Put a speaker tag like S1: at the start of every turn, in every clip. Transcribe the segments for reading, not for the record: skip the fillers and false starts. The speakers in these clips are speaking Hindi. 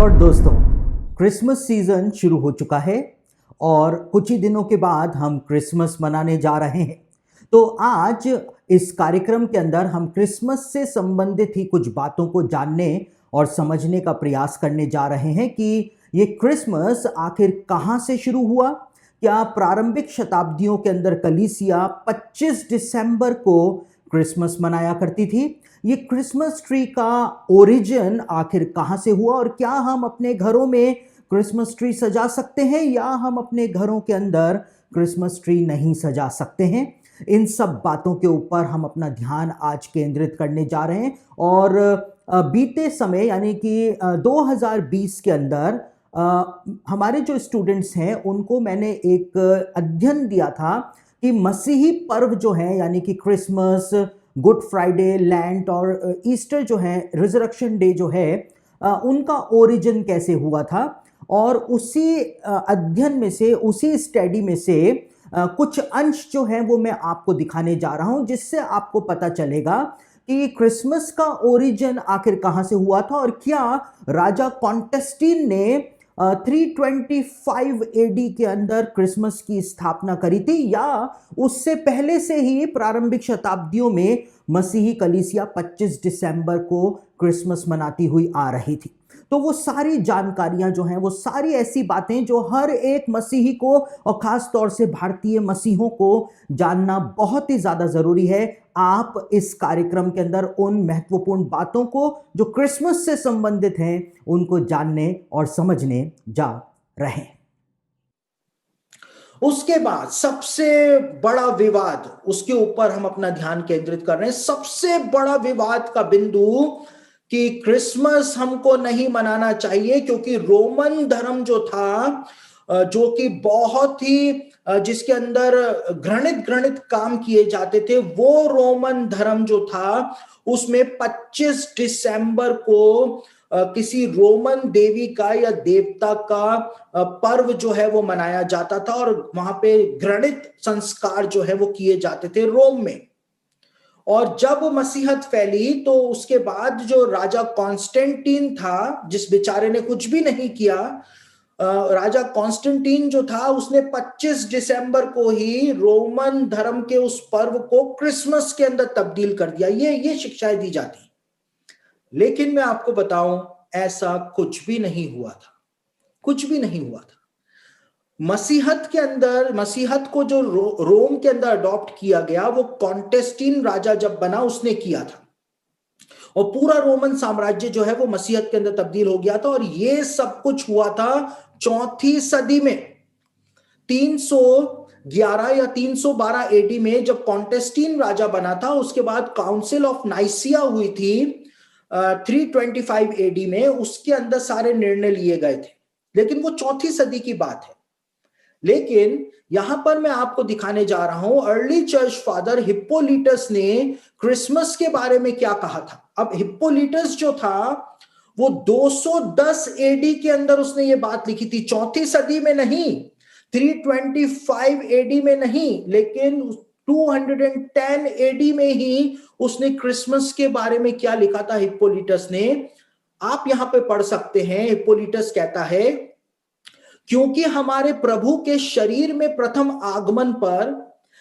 S1: लॉर्ड दोस्तों, क्रिसमस सीजन शुरू हो चुका है और कुछ ही दिनों के बाद हम क्रिसमस मनाने जा रहे हैं। तो आज इस कार्यक्रम के अंदर हम क्रिसमस से संबंधित ही कुछ बातों को जानने और समझने का प्रयास करने जा रहे हैं कि ये क्रिसमस आखिर कहाँ से शुरू हुआ। क्या प्रारंभिक शताब्दियों के अंदर कलीसिया 25 दिसंबर को क्रिसमस मनाया करती थी? ये क्रिसमस ट्री का ओरिजिन आखिर कहाँ से हुआ और क्या हम अपने घरों में क्रिसमस ट्री सजा सकते हैं या हम अपने घरों के अंदर क्रिसमस ट्री नहीं सजा सकते हैं? इन सब बातों के ऊपर हम अपना ध्यान आज केंद्रित करने जा रहे हैं। और बीते समय यानी कि 2020 के अंदर हमारे जो स्टूडेंट्स हैं उनको मैंने एक अध्ययन दिया था कि मसीही पर्व जो है यानी कि क्रिसमस, गुड फ्राइडे, लैंट और ईस्टर जो है, रिजरेक्शन डे जो है, उनका ओरिजिन कैसे हुआ था। और उसी अध्ययन में से, उसी स्टडी में से कुछ अंश जो है वो मैं आपको दिखाने जा रहा हूं, जिससे आपको पता चलेगा कि क्रिसमस का ओरिजिन आखिर कहां से हुआ था और क्या राजा कॉन्टेस्टीन ने 325 एडी के अंदर क्रिसमस की स्थापना करी थी या उससे पहले से ही प्रारंभिक शताब्दियों में मसीही कलीसिया 25 दिसंबर को क्रिसमस मनाती हुई आ रही थी। तो वो सारी जानकारियां जो हैं, वो सारी ऐसी बातें जो हर एक मसीही को और खास तौर से भारतीय मसीहों को जानना बहुत ही ज्यादा जरूरी है। आप इस कार्यक्रम के अंदर उन महत्वपूर्ण बातों को जो क्रिसमस से संबंधित हैं उनको जानने और समझने जा रहे हैं। उसके बाद सबसे बड़ा विवाद, उसके ऊपर हम अपना ध्यान केंद्रित कर रहे हैं। सबसे बड़ा विवाद का बिंदु कि क्रिसमस हमको नहीं मनाना चाहिए क्योंकि रोमन धर्म जो था, जो कि बहुत ही जिसके अंदर घृणित काम किए जाते थे, वो रोमन धर्म जो था उसमें 25 दिसंबर को किसी रोमन देवी का या देवता का पर्व जो है वो मनाया जाता था और वहां पे घृणित संस्कार जो है वो किए जाते थे रोम में। और जब मसीहत फैली तो उसके बाद जो राजा कॉन्स्टेंटीन था, जिस बेचारे ने कुछ भी नहीं किया, राजा कॉन्स्टेंटीन जो था उसने 25 दिसंबर को ही रोमन धर्म के उस पर्व को क्रिसमस के अंदर तब्दील कर दिया। ये शिक्षाएं दी जाती। लेकिन मैं आपको बताऊं, ऐसा कुछ भी नहीं हुआ था, कुछ भी नहीं हुआ था। मसीहत के अंदर, मसीहत को जो रोम के अंदर अडॉप्ट किया गया वो कॉन्टेस्टीन राजा जब बना उसने किया था और पूरा रोमन साम्राज्य जो है वो मसीहत के अंदर तब्दील हो गया था। और ये सब कुछ हुआ था 4वीं सदी में, 311 या 312 एडी में जब कॉन्टेस्टीन राजा बना था। उसके बाद काउंसिल ऑफ नाइसिया हुई थी 325 एडी में, उसके अंदर सारे निर्णय लिए गए थे। लेकिन वो 4वीं सदी की बात है। लेकिन यहां पर मैं आपको दिखाने जा रहा हूं अर्ली चर्च फादर हिप्पोलिटस ने क्रिसमस के बारे में क्या कहा था। अब हिप्पोलिटस जो था वो 210 एडी के अंदर उसने ये बात लिखी थी, 4वीं सदी में नहीं, 325 एडी में नहीं, लेकिन 210 एडी में ही उसने क्रिसमस के बारे में क्या लिखा था हिप्पोलिटस ने। आप यहां पे पढ़ सकते हैं। हिप्पोलिटस कहता है, क्योंकि हमारे प्रभु के शरीर में प्रथम आगमन पर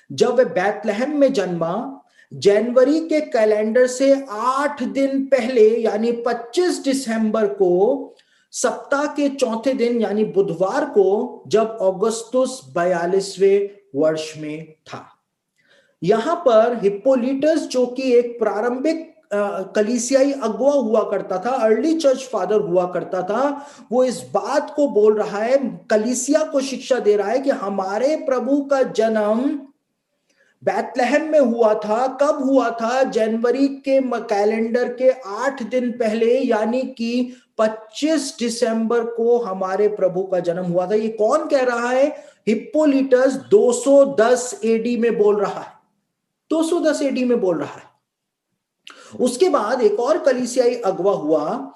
S1: जब वह बैतलहम में जन्मा, जनवरी के कैलेंडर से 8 दिन पहले यानी 25 दिसंबर को, सप्ताह के चौथे दिन यानी बुधवार को, जब अगस्तुस 42वें वर्ष में था। यहां पर हिप्पोलिटस जो कि एक प्रारंभिक कलीसियाई अगुआ हुआ करता था, अर्ली चर्च फादर हुआ करता था, वो इस बात को बोल रहा है, कलीसिया को शिक्षा दे रहा है कि हमारे प्रभु का जन्म बैतलहम में हुआ था। कब हुआ था? जनवरी के कैलेंडर के 8 दिन पहले यानी कि 25 दिसंबर को हमारे प्रभु का जन्म हुआ था। ये कौन कह रहा है? हिप्पोलिटस 210 एडी में बोल रहा है, 210 एडी में बोल रहा है। उसके बाद एक और कलीसियाई अगवा हुआ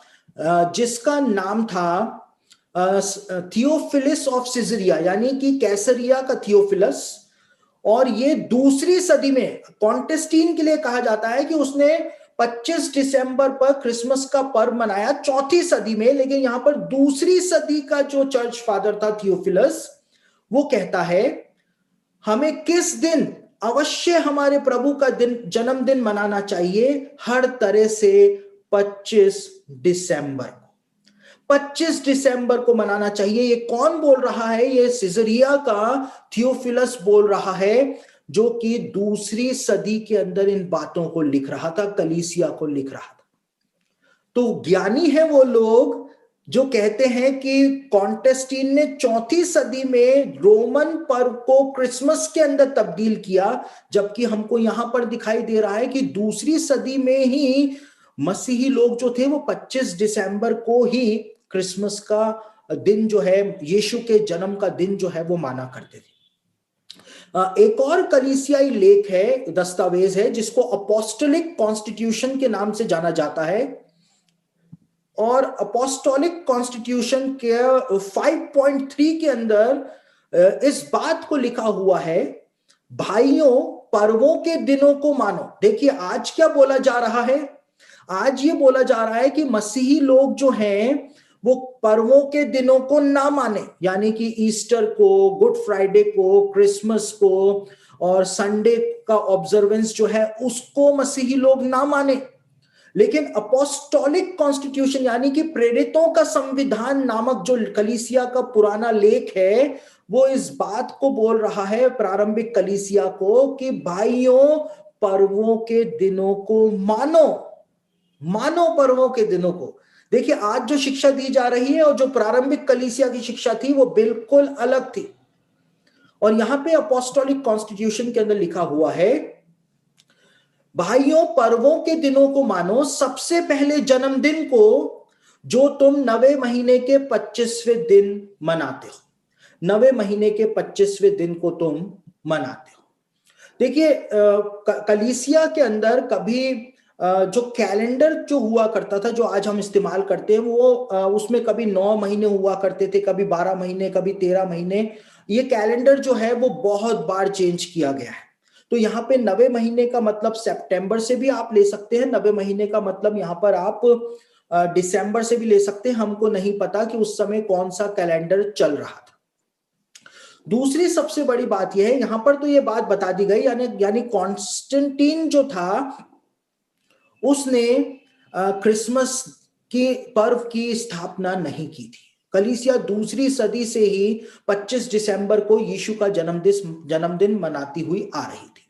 S1: जिसका नाम था थियोफिलस ऑफ सिजरिया, यानी कि कैसरिया का थियोफिलस। और ये दूसरी सदी में, कॉन्टेस्टीन के लिए कहा जाता है कि उसने
S2: 25 दिसंबर पर क्रिसमस का पर्व मनाया 4वीं सदी में। लेकिन यहां पर दूसरी सदी का जो चर्च फादर था थियोफिलस, वो कहता है हमें किस दिन अवश्य हमारे प्रभु का जन्मदिन मनाना चाहिए, हर तरह से 25 दिसंबर को, 25 दिसंबर को मनाना चाहिए। ये कौन बोल रहा है? ये सिजरिया का थियोफिलस बोल रहा है, जो कि दूसरी सदी के अंदर इन बातों को लिख रहा था, कलीसिया को लिख रहा था। तो ज्ञानी है वो लोग जो कहते हैं कि कॉन्टेस्टीन ने 4वीं सदी में रोमन पर्व को क्रिसमस के अंदर तब्दील किया, जबकि हमको यहां पर दिखाई दे रहा है कि दूसरी सदी में ही मसीही लोग जो थे वो 25 दिसंबर को ही क्रिसमस का दिन जो है, यीशु के जन्म का दिन जो है वो माना करते थे। एक और कलीसियाई लेख है, दस्तावेज है, जिसको अपोस्टोलिक कॉन्स्टिट्यूशन के नाम से जाना जाता है। और अपोस्टोलिक कॉन्स्टिट्यूशन के 5.3 के अंदर इस बात को लिखा हुआ है, भाइयों पर्वों के दिनों को मानो। देखिए आज क्या बोला जा रहा है? आज ये बोला जा रहा है कि मसीही लोग जो हैं वो पर्वों के दिनों को ना माने, यानी कि ईस्टर को, गुड फ्राइडे को, क्रिसमस को और संडे का ऑब्जर्वेंस जो है उसको मसीही लोग ना माने। लेकिन अपोस्टोलिक कॉन्स्टिट्यूशन यानी कि प्रेरितों का संविधान नामक जो कलीसिया का पुराना लेख है, वो इस बात को बोल रहा है प्रारंभिक कलीसिया को कि भाइयों पर्वों के दिनों को मानो, मानो पर्वों के दिनों को। देखिए आज जो शिक्षा दी जा रही है और जो प्रारंभिक कलीसिया की शिक्षा थी वो बिल्कुल अलग थी। और यहां पे अपोस्टोलिक कॉन्स्टिट्यूशन के अंदर लिखा हुआ है, भाइयों पर्वों के दिनों को मानो, सबसे पहले जन्मदिन को जो तुम 9वें महीने के 25वें दिन मनाते हो। 9वें महीने के 25वें दिन को तुम मनाते हो। देखिए कलीसिया के अंदर कभी जो कैलेंडर जो हुआ करता था, जो आज हम इस्तेमाल करते हैं, वो उसमें कभी 9 महीने हुआ करते थे, कभी 12 महीने, कभी 13 महीने। ये कैलेंडर जो है वो बहुत बार चेंज किया गया है। तो यहाँ पे 9वें महीने का मतलब सितंबर से भी आप ले सकते हैं, 9वें महीने का मतलब यहाँ पर आप दिसंबर से भी ले सकते हैं। हमको नहीं पता कि उस समय कौन सा कैलेंडर चल रहा था। दूसरी सबसे बड़ी बात यह है, यहां पर तो ये बात बता दी गई, यानी कॉन्स्टेंटीन जो था उसने क्रिसमस के पर्व की स्थापना नहीं की थी। कलीसिया दूसरी सदी से ही 25 दिसंबर को यीशु का जन्मदिन मनाती हुई आ रही थी।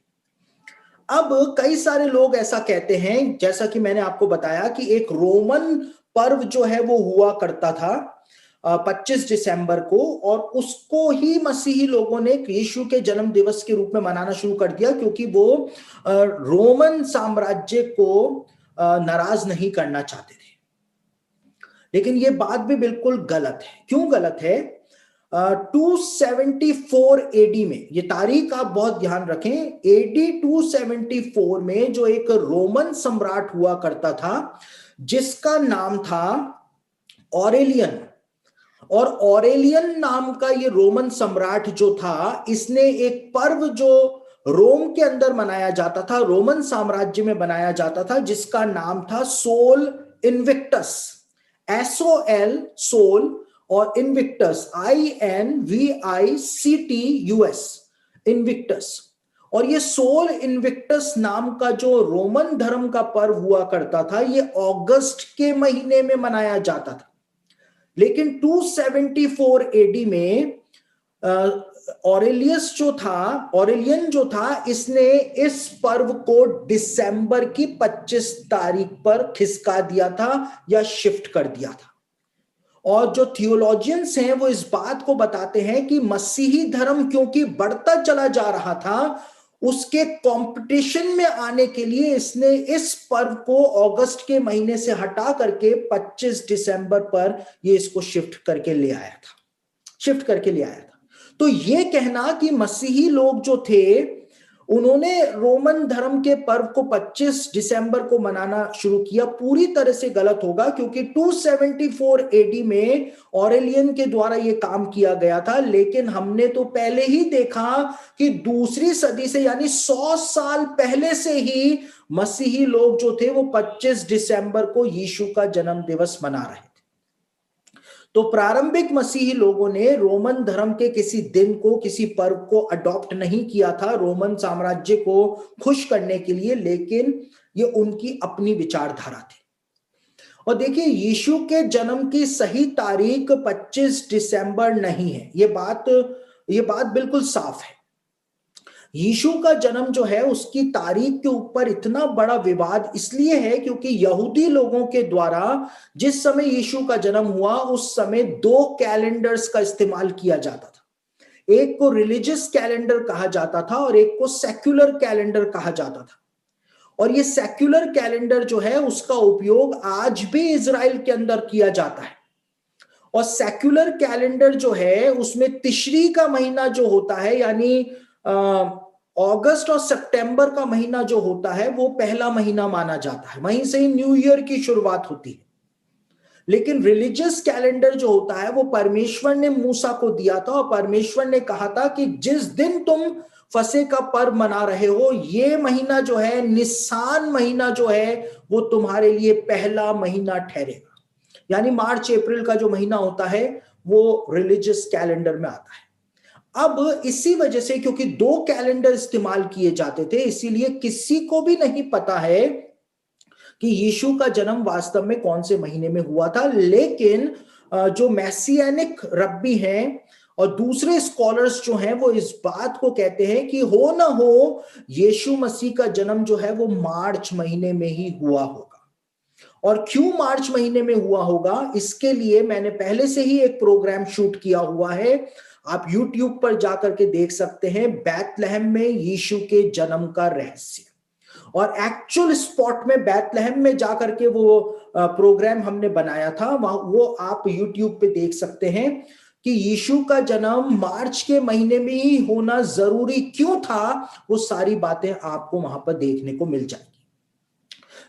S2: अब कई सारे लोग ऐसा कहते हैं, जैसा कि मैंने आपको बताया कि एक रोमन पर्व जो है वो हुआ करता था 25 दिसंबर को, और उसको ही मसीही लोगों ने यीशु के जन्म दिवस के रूप में मनाना शुरू कर दिया, क्योंकि वो रोमन साम्राज्य को नाराज नहीं करना चाहते थे। लेकिन ये बात भी बिल्कुल गलत है। क्यों गलत है? 274 एडी में, ये तारीख आप बहुत ध्यान रखें, एडी 274 में जो एक रोमन सम्राट हुआ करता था जिसका नाम था ऑरेलियन, और ऑरेलियन नाम का ये रोमन सम्राट जो था, इसने एक पर्व जो रोम के अंदर मनाया जाता था, रोमन साम्राज्य में बनाया जाता था, जिसका नाम था सोल इन्विक्टस, SOL सोल, और इन्विक्टस INVICTUS, इन्विक्टस। और ये सोल इन्विक्टस नाम का जो रोमन धर्म का पर्व हुआ करता था, ये अगस्त के महीने में मनाया जाता था। लेकिन 274 एडी में ऑरेलियन जो था, इसने इस पर्व को दिसंबर की 25 तारीख पर खिसका दिया था या शिफ्ट कर दिया था। और जो थियोलॉजियंस हैं वो इस बात को बताते हैं कि मसीही धर्म क्योंकि बढ़ता चला जा रहा था, उसके कंपटीशन में आने के लिए इसने इस पर्व को अगस्त के महीने से हटा करके 25 दिसंबर पर ये इसको शिफ्ट करके ले आया था। तो ये कहना कि मसीही लोग जो थे उन्होंने रोमन धर्म के पर्व को 25 दिसंबर को मनाना शुरू किया। पूरी तरह से गलत होगा, क्योंकि 274 एडी में ऑरेलियन के द्वारा यह काम किया गया था। लेकिन हमने तो पहले ही देखा कि दूसरी सदी से, यानी 100 साल पहले से ही मसीही लोग जो थे वो 25 दिसंबर को यीशु का जन्म दिवस मना रहे थे। तो प्रारंभिक मसीही लोगों ने रोमन धर्म के किसी दिन को, किसी पर्व को अडॉप्ट नहीं किया था रोमन साम्राज्य को खुश करने के लिए, लेकिन ये उनकी अपनी विचारधारा थी। और देखिए, यीशु के जन्म की सही तारीख 25 दिसंबर नहीं है। ये बात बिल्कुल साफ है। यीशु का जन्म जो है उसकी तारीख के ऊपर इतना बड़ा विवाद इसलिए है क्योंकि यहूदी लोगों के द्वारा जिस समय यीशु का जन्म हुआ उस समय 2 कैलेंडर्स का इस्तेमाल किया जाता था। एक को रिलीजियस कैलेंडर कहा जाता था और एक को सेक्युलर कैलेंडर कहा जाता था। और ये सेक्युलर कैलेंडर जो है उसका उपयोग आज भी इजराइल के अंदर किया जाता है। और सेक्युलर कैलेंडर जो है उसमें तिशरी का महीना जो होता है, यानी अगस्त और सितंबर का महीना जो होता है वो पहला महीना माना जाता है। वहीं से ही न्यू ईयर की शुरुआत होती है। लेकिन रिलीजियस कैलेंडर जो होता है वो परमेश्वर ने मूसा को दिया था और परमेश्वर ने कहा था कि जिस दिन तुम फसह का पर्व मना रहे हो, ये महीना जो है, निसान महीना जो है, वो तुम्हारे लिए पहला महीना ठहरेगा। यानी मार्च अप्रैल का जो महीना होता है वो रिलीजियस कैलेंडर में आता है। अब इसी वजह से, क्योंकि 2 कैलेंडर इस्तेमाल किए जाते थे, इसीलिए किसी को भी नहीं पता है कि यीशु का जन्म वास्तव में कौन से महीने में हुआ था। लेकिन जो मैसियानिक रब्बी हैं और दूसरे स्कॉलर्स जो हैं वो इस बात को कहते हैं कि हो ना हो यीशु मसीह का जन्म जो है वो मार्च महीने में ही हुआ होगा। और क्यों मार्च महीने में हुआ होगा, इसके लिए मैंने पहले से ही एक प्रोग्राम शूट किया हुआ है। आप YouTube पर जाकर के देख सकते हैं, बैतलहम में यीशु के जन्म का रहस्य। और एक्चुअल स्पॉट में बैतलहम में जाकर के वो प्रोग्राम हमने बनाया था, वो आप YouTube पे देख सकते हैं कि यीशु का जन्म मार्च के महीने में ही होना जरूरी क्यों था। वो सारी बातें आपको वहां पर देखने को मिल जाएगी।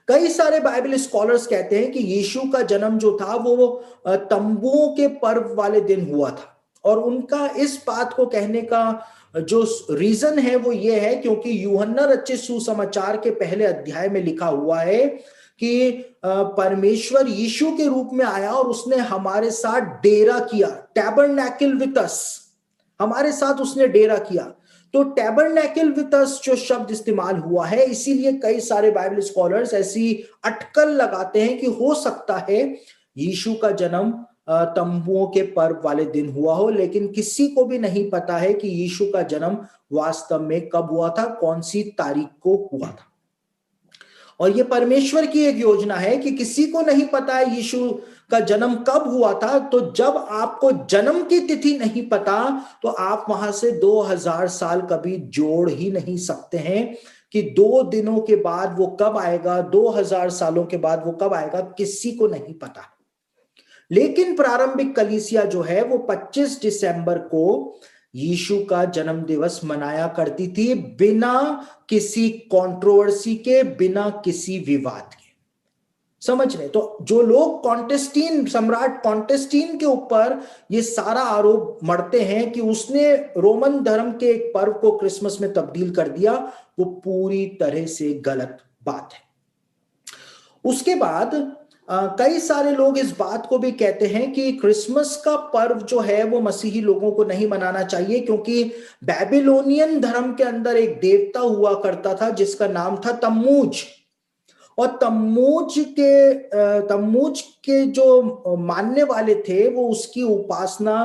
S2: कई सारे बाइबल स्कॉलर्स कहते हैं कि यीशु का जन्म जो था वो तंबुओं के पर्व वाले दिन हुआ था। और उनका इस बात को कहने का जो रीजन है वो ये है क्योंकि यूहन्ना रचित सुसमाचार के पहले अध्याय में लिखा हुआ है कि परमेश्वर यीशु के रूप में आया और उसने हमारे साथ डेरा किया, टैबरनैकल विद अस, हमारे साथ उसने डेरा किया। तो टैबरनैकल विद अस जो शब्द इस्तेमाल हुआ है, इसीलिए कई सारे बाइबल स्कॉलर्स ऐसी अटकल लगाते हैं कि हो सकता है यीशु का जन्म तंबुओं के पर्व वाले दिन हुआ हो। लेकिन किसी को भी नहीं पता है कि यीशु का जन्म वास्तव में कब हुआ था, कौन सी तारीख को हुआ था। और ये परमेश्वर की एक योजना है कि किसी को नहीं पता है यीशु का जन्म कब हुआ था। तो जब आपको जन्म की तिथि नहीं पता तो आप वहां से 2000 साल कभी जोड़ ही नहीं सकते हैं कि 2 दिनों के बाद वो कब आएगा, 2000 सालों के बाद वो कब आएगा, किसी को नहीं पता। लेकिन प्रारंभिक कलीसिया जो है वो 25 दिसंबर को यीशु का जन्म दिवस मनाया करती थी, बिना किसी कंट्रोवर्सी के, बिना किसी विवाद के। समझ रहे? तो जो लोग सम्राट कॉन्टेस्टीन के ऊपर ये सारा आरोप मढ़ते हैं कि उसने रोमन धर्म के एक पर्व को क्रिसमस में तब्दील कर दिया, वो पूरी तरह से गलत बात है। उसके बाद कई सारे लोग इस बात को भी कहते हैं कि क्रिसमस का पर्व जो है वो मसीही लोगों को नहीं मनाना चाहिए, क्योंकि बैबिलोनियन धर्म के अंदर एक देवता हुआ करता था जिसका नाम था तम्मूज। और तम्मूज के जो मानने वाले थे वो उसकी उपासना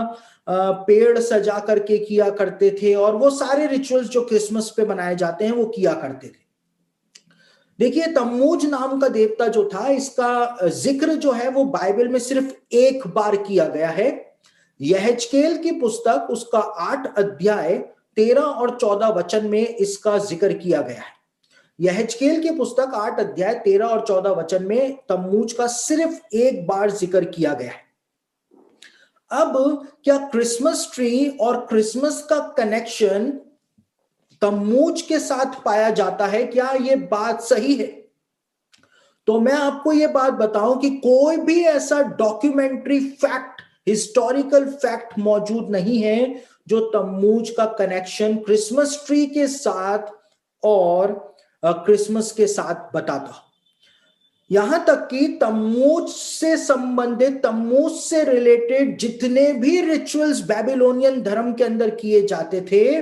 S2: पेड़ सजा करके किया करते थे, और वो सारे रिचुअल्स जो क्रिसमस पे मनाए जाते हैं वो किया करते थे। देखिए, तम्मूज नाम का देवता जो था, इसका जिक्र जो है वो बाइबल में सिर्फ एक बार किया गया है। यहेजकेल की पुस्तक उसका 8 अध्याय 13 और 14 वचन में इसका जिक्र किया गया है। यहेजकेल की पुस्तक 8 अध्याय 13 और 14 वचन में तम्मूज का सिर्फ एक बार जिक्र किया गया है। अब क्या क्रिसमस ट्री और क्रिसमस का कनेक्शन तम्मूज के साथ पाया जाता है। क्या ये बात सही है? तो मैं आपको ये बात बताऊं कि कोई भी ऐसा डॉक्यूमेंट्री फैक्ट, हिस्टोरिकल फैक्ट मौजूद नहीं है जो तम्मूज का कनेक्शन क्रिसमस ट्री के साथ और क्रिसमस के साथ बताता। यहां तक कि तम्मूज से संबंधित, तम्मूज से रिलेटेड जितने भी रिचुअल्स बेबीलोनियन धर्म के अंदर किए जाते थे,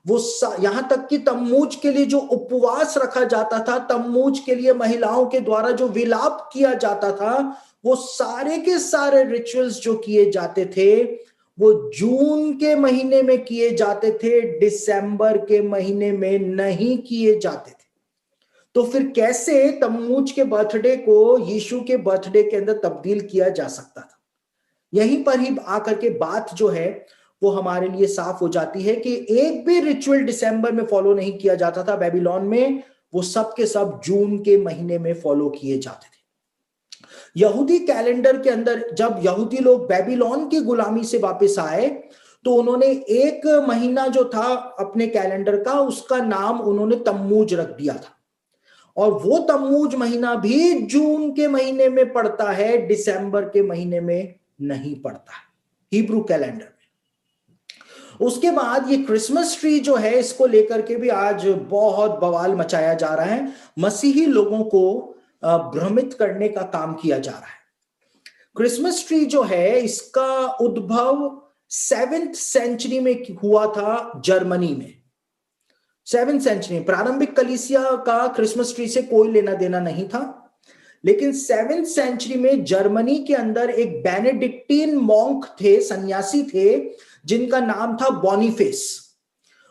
S2: वो यहां तक कि तम्मूज के लिए जो उपवास रखा जाता था, तम्मूज के लिए महिलाओं के द्वारा जो विलाप किया जाता था, वो सारे के सारे रिचुअल्स जो किए जाते थे वो जून के महीने में किए जाते थे, दिसंबर के महीने में नहीं किए जाते थे। तो फिर कैसे तम्मूज के बर्थडे को यीशु के बर्थडे के अंदर तब्दील किया जा सकता था? यहीं पर ही आकर के बात जो है वो हमारे लिए साफ हो जाती है कि एक भी रिचुअल दिसंबर में फॉलो नहीं किया जाता था बेबीलोन में, वो सब के सब जून के महीने में फॉलो किए जाते थे। यहूदी कैलेंडर के अंदर जब यहूदी लोग बेबीलोन की गुलामी से वापस आए तो उन्होंने एक महीना जो था अपने कैलेंडर का, उसका नाम उन्होंने तम्मूज रख दिया था, और वो तम्मूज महीना भी जून के महीने में पड़ता है, दिसंबर के महीने में नहीं पड़ता है हिब्रू कैलेंडर में। उसके बाद ये क्रिसमस ट्री जो है, इसको लेकर के भी आज बहुत बवाल मचाया जा रहा है, मसीही लोगों को भ्रमित करने का काम किया जा रहा है। क्रिसमस ट्री जो है, इसका उद्भव 7th सेंचुरी में हुआ था जर्मनी में। 7th सेंचुरी, प्रारंभिक कलीसिया का क्रिसमस ट्री से कोई लेना देना नहीं था, लेकिन 7th सेंचुरी में जर्मनी के अंदर एक बेनेडिक्टीन मॉन्क थे, सन्यासी थे, जिनका नाम था बॉनीफेस।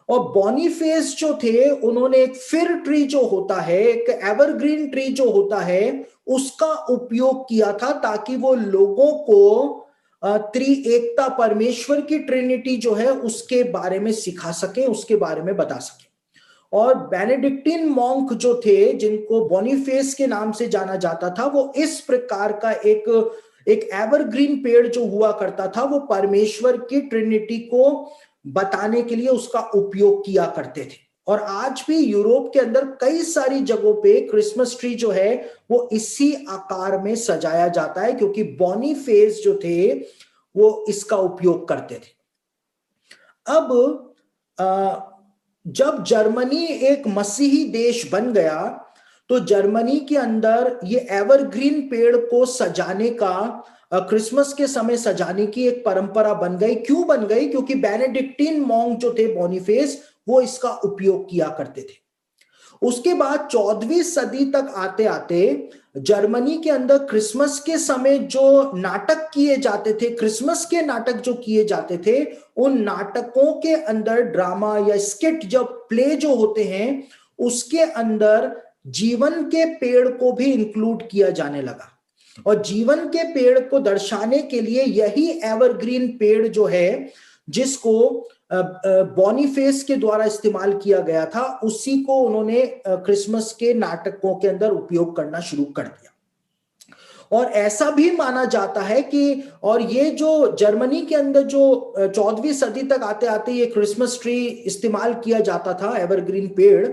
S2: और बॉनीफेस जो थे, उन्होंने एक फिर ट्री जो होता है, एक एवरग्रीन ट्री जो होता है, उसका उपयोग किया था ताकि वो लोगों को त्रिएकता, परमेश्वर की ट्रिनिटी जो है उसके बारे में सिखा सके, उसके बारे में बता सके। और बेनेडिक्टिन मॉन्क जो थे, जिनको बॉनीफेस के नाम से जाना जाता था, वो इस प्रकार का एक एवरग्रीन पेड़ जो हुआ करता था, वो परमेश्वर की ट्रिनिटी को बताने के लिए उसका उपयोग किया करते थे। और आज भी यूरोप के अंदर कई सारी जगहों पे क्रिसमस ट्री जो है वो इसी आकार में सजाया जाता है, क्योंकि बॉनीफेस जो थे वो इसका उपयोग करते थे। अब जब जर्मनी एक मसीही देश बन गया तो जर्मनी के अंदर ये एवरग्रीन पेड़ को सजाने का, क्रिसमस के समय सजाने की एक परंपरा बन गई। क्यों बन गई? क्योंकि बेनेडिक्टीन मॉन्क जो थे बॉनीफेस, वो इसका उपयोग किया करते थे। उसके बाद 14वीं सदी तक आते आते जर्मनी के अंदर क्रिसमस के समय जो नाटक किए जाते थे, क्रिसमस के नाटक जो किए जाते थे, उन नाटकों के अंदर ड्रामा या स्किट, जब प्ले जो होते हैं, उसके अंदर जीवन के पेड़ को भी इंक्लूड किया जाने लगा। और जीवन के पेड़ को दर्शाने के लिए यही एवरग्रीन पेड़ जो है, जिसको बॉनीफेस के द्वारा इस्तेमाल किया गया था, उसी को उन्होंने क्रिसमस के नाटकों के अंदर उपयोग करना शुरू कर दिया। और ऐसा भी माना जाता है कि, और ये जो जर्मनी के अंदर जो 14वीं सदी तक आते आते ये क्रिसमस ट्री इस्तेमाल किया जाता था, एवरग्रीन पेड़,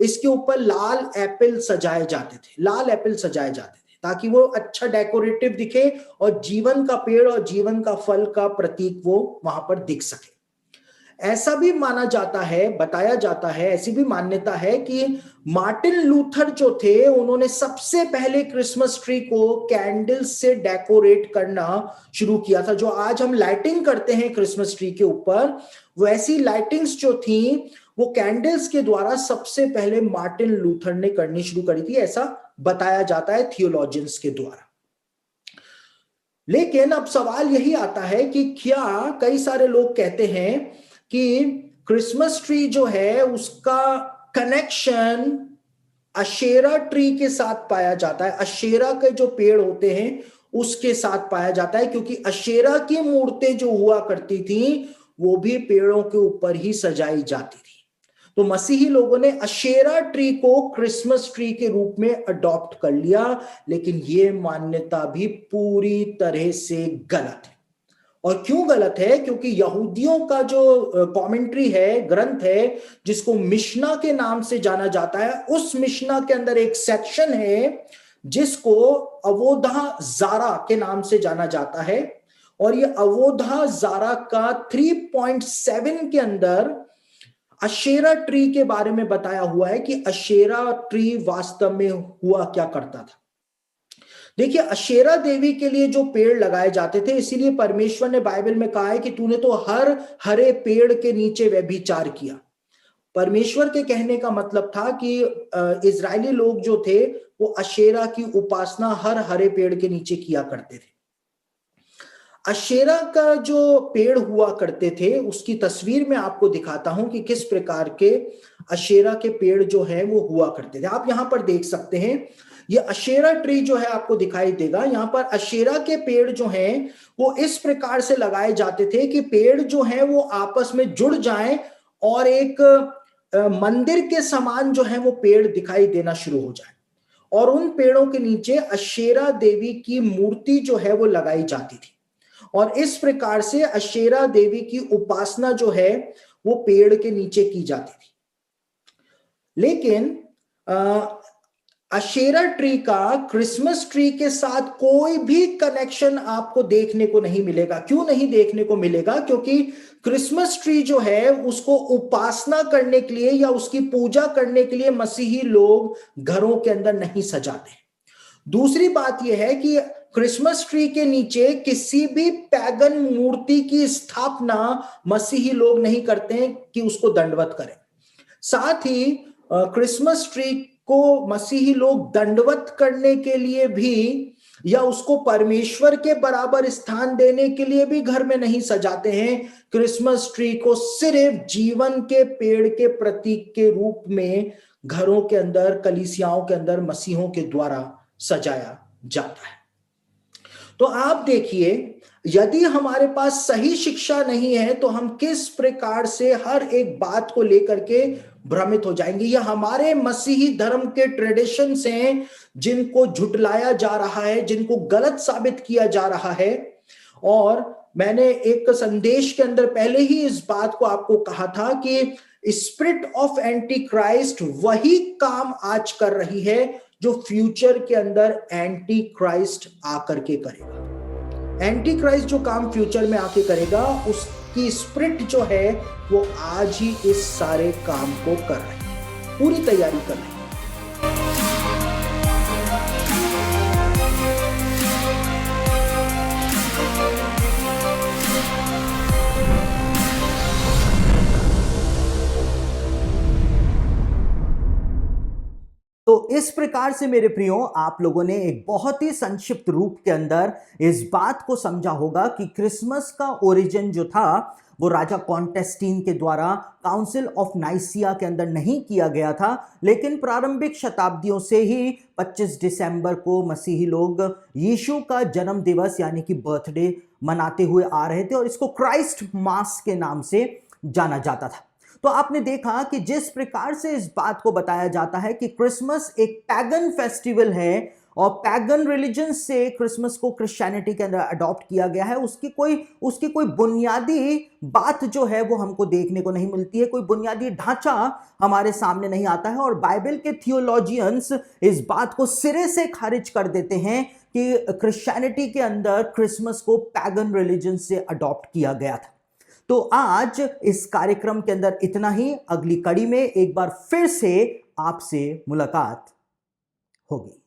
S2: इसके ऊपर लाल एप्पल सजाए जाते थे, लाल एप्पल सजाए जाते थे ताकि वो अच्छा डेकोरेटिव दिखे और जीवन का पेड़ और जीवन का फल का प्रतीक वो वहां पर दिख सके। ऐसा भी माना जाता है, बताया जाता है, ऐसी भी मान्यता है कि मार्टिन लूथर जो थे, उन्होंने सबसे पहले क्रिसमस ट्री को कैंडल्स से डेकोरेट करना शुरू किया था। जो आज हम लाइटिंग करते हैं क्रिसमस ट्री के ऊपर, वैसी लाइटिंग्स जो थी वो कैंडल्स के द्वारा सबसे पहले मार्टिन लूथर ने करनी शुरू करी थी, ऐसा बताया जाता है थियोलॉजियंस के द्वारा। लेकिन अब सवाल यही आता है कि क्या, कई सारे लोग कहते हैं कि क्रिसमस ट्री जो है उसका कनेक्शन अशेरा ट्री के साथ पाया जाता है, अशेरा के जो पेड़ होते हैं उसके साथ पाया जाता है, क्योंकि अशेरा की मूर्तें जो हुआ करती थी वो भी पेड़ों के ऊपर ही सजाई जाती थी। तो मसीही लोगों ने अशेरा ट्री को क्रिसमस ट्री के रूप में अडॉप्ट कर लिया, लेकिन ये मान्यता भी पूरी तरह से गलत है। और क्यों गलत है? क्योंकि यहूदियों का जो कमेंट्री है, ग्रंथ है, जिसको मिशना के नाम से जाना जाता है, उस मिशना के अंदर एक सेक्शन है जिसको अवोधा जारा के नाम से जाना जाता है। और ये अवोधा जारा का 3.7 के अंदर अशेरा ट्री के बारे में बताया हुआ है कि अशेरा ट्री वास्तव में हुआ क्या करता था। देखिए, अशेरा देवी के लिए जो पेड़ लगाए जाते थे, इसीलिए परमेश्वर ने बाइबल में कहा है कि तूने तो हर हरे पेड़ के नीचे व्यभिचार किया। परमेश्वर के कहने का मतलब था कि इजरायली लोग जो थे वो अशेरा की उपासना हर हरे पेड़ के नीचे किया करते थे। अशेरा का जो पेड़ हुआ करते थे उसकी तस्वीर में आपको दिखाता हूं कि किस प्रकार के अशेरा के पेड़ जो है वो हुआ करते थे। आप यहां पर देख सकते हैं, ये अशेरा ट्री जो है आपको दिखाई देगा। यहां पर अशेरा के पेड़ जो हैं वो इस प्रकार से लगाए जाते थे कि पेड़ जो हैं वो आपस में जुड़ जाएं और एक मंदिर के समान जो है वो पेड़ दिखाई देना शुरू हो जाए। और उन पेड़ों के नीचे अशेरा देवी की मूर्ति जो है वो लगाई जाती थी। और इस प्रकार से अशेरा देवी की उपासना जो है वो पेड़ के नीचे की जाती थी। लेकिन अशेरा ट्री का क्रिसमस ट्री के साथ कोई भी कनेक्शन आपको देखने को नहीं मिलेगा। क्यों नहीं देखने को मिलेगा? क्योंकि क्रिसमस ट्री जो है उसको उपासना करने के लिए या उसकी पूजा करने के लिए मसीही लोग घरों के अंदर नहीं सजाते। दूसरी बात यह है कि क्रिसमस ट्री के नीचे किसी भी पैगन मूर्ति की स्थापना मसीही लोग नहीं करते हैं कि उसको दंडवत करें। साथ ही क्रिसमस ट्री को मसीही लोग दंडवत करने के लिए भी या उसको परमेश्वर के बराबर स्थान देने के लिए भी घर में नहीं सजाते हैं। क्रिसमस ट्री को सिर्फ जीवन के पेड़ के प्रतीक के रूप में घरों के अंदर, कलीसियाओं के अंदर मसीहों के द्वारा सजाया जाता है। तो आप देखिए, यदि हमारे पास सही शिक्षा नहीं है तो हम किस प्रकार से हर एक बात को लेकर के भ्रमित हो जाएंगे। यह हमारे मसीही धर्म के ट्रेडिशंस हैं जिनको झुटलाया जा रहा है, जिनको गलत साबित किया जा रहा है। और मैंने एक संदेश के अंदर पहले ही इस बात को आपको कहा था कि स्पिरिट ऑफ एंटी क्राइस्ट वही काम आज कर रही है जो फ्यूचर के अंदर एंटी क्राइस्ट आकर के करेगा। एंटी क्राइस्ट जो काम फ्यूचर में आके करेगा, उसकी स्पिरिट जो है वो आज ही इस सारे काम को कर रही है, पूरी तैयारी कर रही है।
S1: तो इस प्रकार से मेरे प्रियो, आप लोगों ने एक बहुत ही संक्षिप्त रूप के अंदर इस बात को समझा होगा कि क्रिसमस का ओरिजिन जो था वो राजा कॉन्टेस्टीन के द्वारा काउंसिल ऑफ नाइसिया के अंदर नहीं किया गया था, लेकिन प्रारंभिक शताब्दियों से ही 25 दिसंबर को मसीही लोग यीशु का जन्म दिवस यानी कि बर्थडे मनाते हुए आ रहे थे और इसको क्राइस्ट मास के नाम से जाना जाता था। तो आपने देखा कि जिस प्रकार से इस बात को बताया जाता है कि क्रिसमस एक पैगन फेस्टिवल है और पैगन रिलीजन से क्रिसमस को क्रिश्चियनिटी के अंदर अडॉप्ट किया गया है, उसकी कोई बुनियादी बात जो है वो हमको देखने को नहीं मिलती है, कोई बुनियादी ढांचा हमारे सामने नहीं आता है। और बाइबल के थियोलॉजियंस इस बात को सिरे से खारिज कर देते हैं कि क्रिश्चियनिटी के अंदर क्रिसमस को पैगन रिलीजन से अडॉप्ट किया गया था। तो आज इस कार्यक्रम के अंदर इतना ही। अगली कड़ी में एक बार फिर से आपसे मुलाकात होगी।